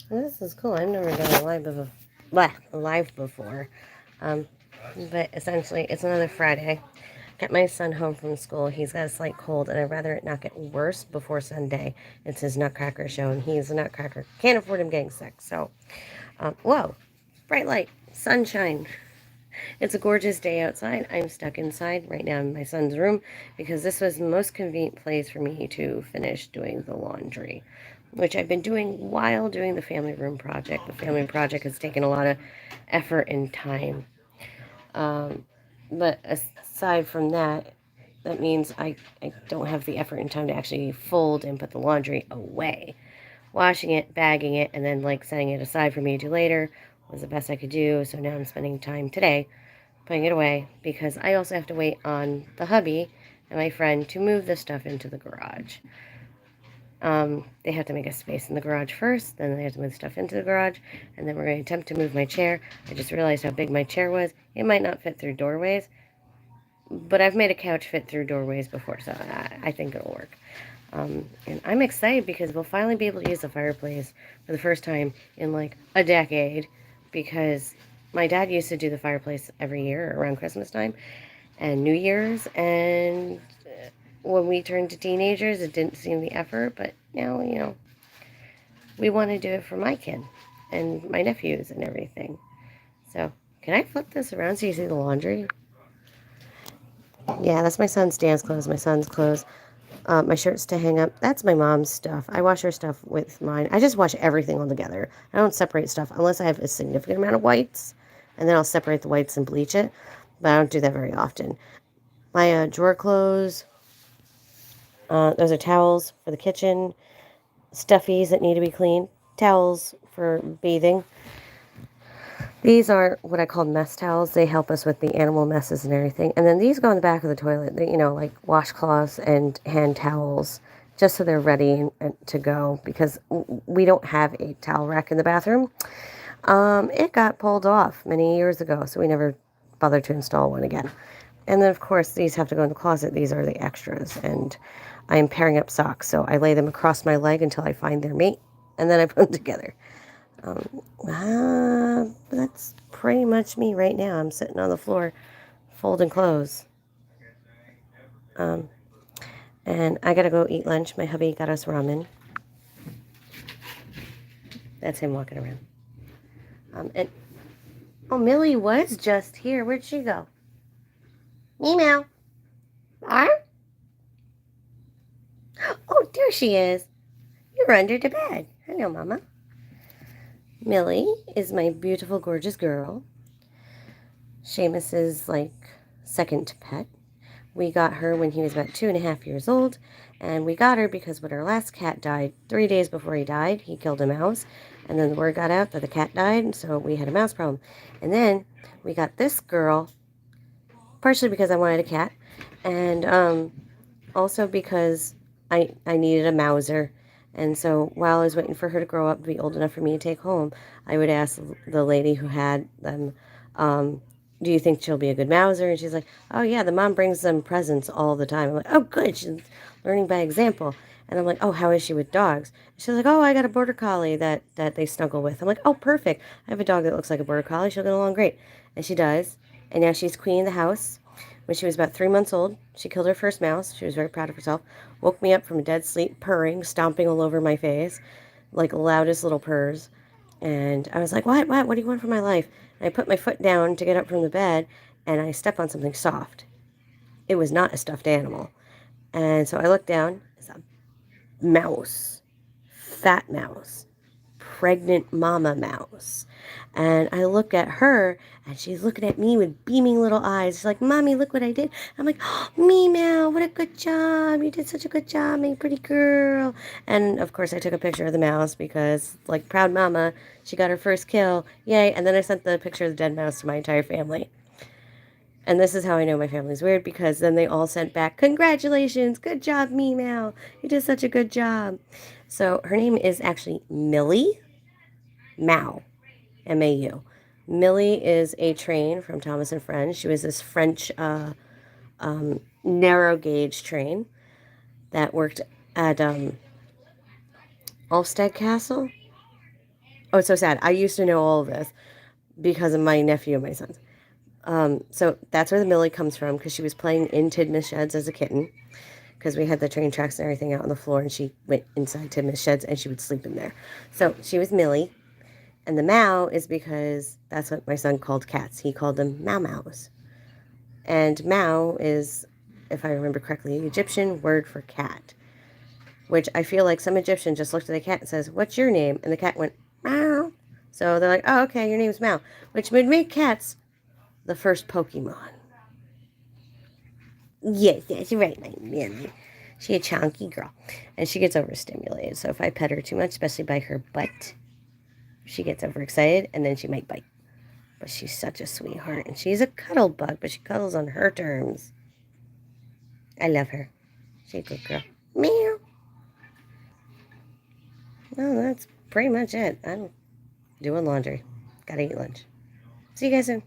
This is cool. I've never done a live before. Um, but essentially, it's another Friday. Got my son home from school. He's got a slight cold, and I'd rather it not get worse before Sunday. It's his Nutcracker show, and he's a Nutcracker. Can't afford him getting sick. So, whoa, bright light, sunshine. It's a gorgeous day outside. I'm stuck inside right now in my son's room because this was the most convenient place for me to finish doing the laundry, which I've been doing while doing the family room project. The family project has taken a lot of effort and time. Um, but aside from that, that means I don't have the effort and time to actually fold and put the laundry away. Washing it, bagging it, and then like setting it aside for me to do later was the best I could do. So now I'm spending time today putting it away because I also have to wait on the hubby and my friend to move the stuff into the garage. They have to make a space in the garage first, then they have to move stuff into the garage, and then we're going to attempt to move my chair. I just realized how big my chair was. It might not fit through doorways, but I've made a couch fit through doorways before, so I think it'll work. And I'm excited because we'll finally be able to use the fireplace for the first time in like a decade because my dad used to do the fireplace every year around Christmas time and New Year's. And when we turned to teenagers, it didn't seem the effort, but now, we want to do it for my kid and my nephews and everything. So, can I flip this around so you see the laundry? Yeah, that's my son's dance clothes, my son's clothes. My shirts to hang up. That's my mom's stuff. I wash her stuff with mine. I just wash everything all together. I don't separate stuff unless I have a significant amount of whites, and then I'll separate the whites and bleach it. But I don't do that very often. My drawer clothes. Those are towels for the kitchen. Stuffies that need to be cleaned. Towels for bathing. These are what I call mess towels. They help us with the animal messes and everything. And then these go in the back of the toilet, like washcloths and hand towels, just so they're ready to go because we don't have a towel rack in the bathroom. It got pulled off many years ago, so we never bothered to install one again. And then, of course, these have to go in the closet. These are the extras. And I am pairing up socks, so I lay them across my leg until I find their mate, and then I put them together. That's pretty much me right now. I'm sitting on the floor folding clothes. Um, and I gotta go eat lunch. My hubby got us ramen. That's him walking around. And oh, Millie was just here. Where'd she go? Meow. Arr? Oh, there she is. You're under the bed. Hello, Mama. Millie is my beautiful, gorgeous girl. Seamus's like second pet. We got her when he was about 2.5 years old, and we got her because when our last cat died, 3 days before he died, he killed a mouse, and then the word got out that the cat died, so we had a mouse problem. And then we got this girl, partially because I wanted a cat, and also because I needed a mouser. And so while I was waiting for her to grow up and be old enough for me to take home, I would ask the lady who had them, do you think she'll be a good mouser? And she's like, oh, yeah, the mom brings them presents all the time. I'm like, oh, good. She's learning by example. And I'm like, oh, how is she with dogs? She's like, oh, I got a border collie that they snuggle with. I'm like, oh, perfect. I have a dog that looks like a border collie. She'll get along great. And she does. And now she's queen of the house. When she was about 3 months old, she killed her first mouse. She was very proud of herself. Woke me up from a dead sleep, purring, stomping all over my face, like loudest little purrs. And I was like, what do you want from my life? And I put my foot down to get up from the bed, and I stepped on something soft. It was not a stuffed animal. And so I looked down. It's a mouse. Fat mouse. Pregnant mama mouse. And I look at her, and she's looking at me with beaming little eyes. She's like, Mommy, look what I did. I'm like, oh, Meow, what a good job. You did such a good job, my pretty girl. And of course, I took a picture of the mouse because, like, proud mama, she got her first kill. Yay. And then I sent the picture of the dead mouse to my entire family. And this is how I know my family's weird because then they all sent back, congratulations, good job, Meow. You did such a good job. So her name is actually Millie Mao. MAU. Millie is a train from Thomas and Friends. She was this French narrow gauge train that worked at Ulfstead Castle. Oh, it's so sad. I used to know all of this because of my nephew and my sons. So that's where the Millie comes from because she was playing in Tidmouth Sheds as a kitten because we had the train tracks and everything out on the floor and she went inside Tidmouth Sheds and she would sleep in there. So she was Millie. And the Mao is because that's what my son called cats. He called them Mau Maus. And Mao is, if I remember correctly, an Egyptian word for cat, which I feel like some Egyptian just looked at the cat and says, "What's your name?" And the cat went, "Meow." So they're like, "Oh, okay, your name's Mao," which would make cats the first Pokemon. Yes, that's right, my Millie. She's a chunky girl. And she gets overstimulated. So if I pet her too much, especially by her butt, she gets overexcited and then she might bite. But she's such a sweetheart. And she's a cuddle bug, but she cuddles on her terms. I love her. She's a good girl. Meow. Well, that's pretty much it. I'm doing laundry. Gotta eat lunch. See you guys soon.